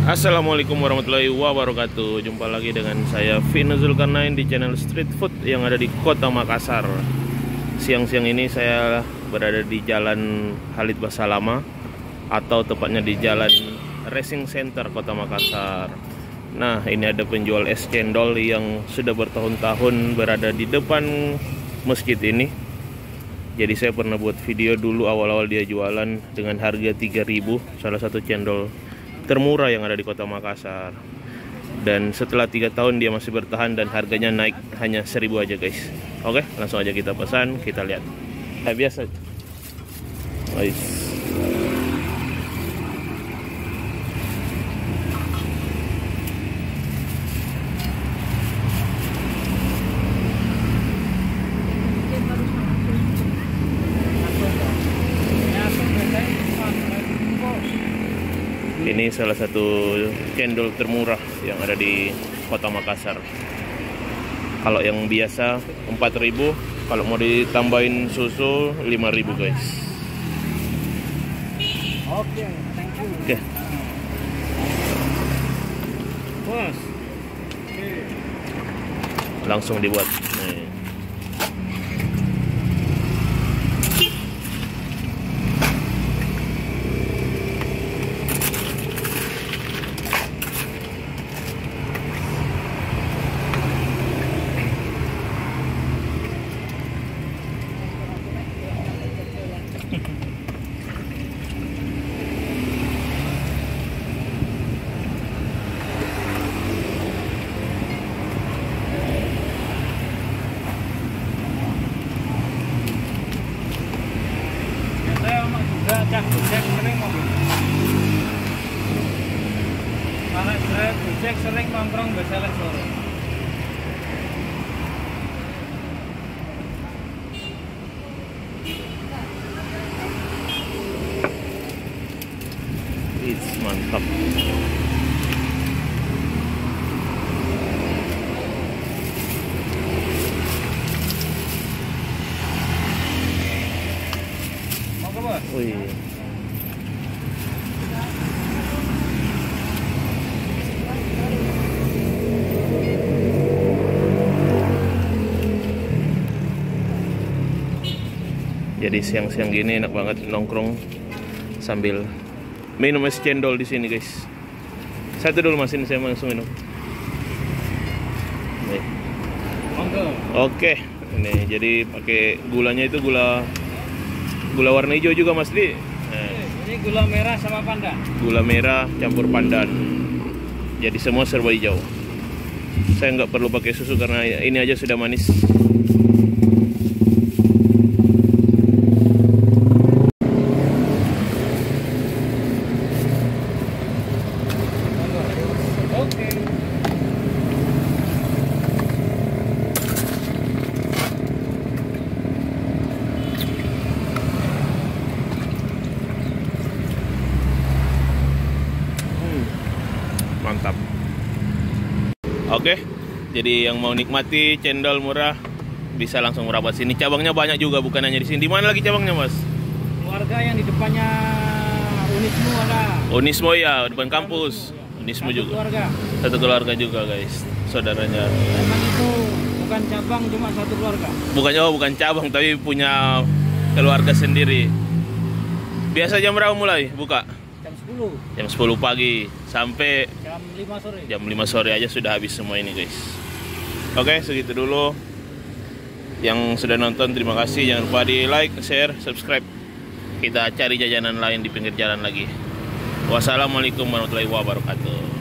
Assalamualaikum warahmatullahi wabarakatuh. Jumpa lagi dengan saya Vino Zulkarnain di channel Street Food yang ada di Kota Makassar. Siang-siang ini saya berada di Jalan Khalid Basalamah, atau tepatnya di Jalan Racing Center Kota Makassar. Nah, ini ada penjual es cendol yang sudah bertahun-tahun berada di depan masjid ini. Jadi saya pernah buat video dulu awal-awal dia jualan dengan harga 3.000, salah satu cendol termurah yang ada di Kota Makassar. Dan setelah 3 tahun dia masih bertahan dan harganya naik hanya 1.000 aja guys. Oke, langsung aja kita pesan, kita lihat. Biasa. Guys. Ini salah satu cendol termurah yang ada di Kota Makassar. Kalau yang biasa 4.000, kalau mau ditambahin susu 5.000 guys. Oke, thank you. Oke. Bos. Langsung dibuat. Nih. Gojek sering mobil. Karena saya Gojek sering nongkrong beselek sore. It's mantap. Mau ke bos? Wih. Jadi siang-siang gini enak banget nongkrong sambil minum es cendol di sini guys. Satu dulu mas, ini saya langsung minum. Nih. Monggo. Oke, ini jadi pakai gulanya itu gula warna hijau juga mas Di. Nah, Ini gula merah sama pandan. gula merah campur pandan. Jadi semua serba hijau. Saya nggak perlu pakai susu karena ini aja sudah manis. Oke. Mantap. Oke, jadi yang mau nikmati cendol murah bisa langsung merapat sini. Cabangnya banyak juga, bukan hanya di sini. Di mana lagi cabangnya mas? Keluarga yang di depannya Unismu ada. Unismo ya, depan kampus. Unismo Satu juga. keluarga. Satu keluarga juga guys, saudaranya. Memang itu bukan cabang, cuma satu keluarga. Bukan cabang, tapi punya keluarga sendiri. Biasa jam berapa mulai buka? Jam 10, Jam 10 pagi sampai jam 5 sore. jam 5 sore aja sudah habis semua ini guys. Oke, segitu dulu. Yang sudah nonton terima kasih. Jangan lupa di like, share, subscribe. Kita cari jajanan lain di pinggir jalan lagi. Wassalamualaikum warahmatullahi wabarakatuh.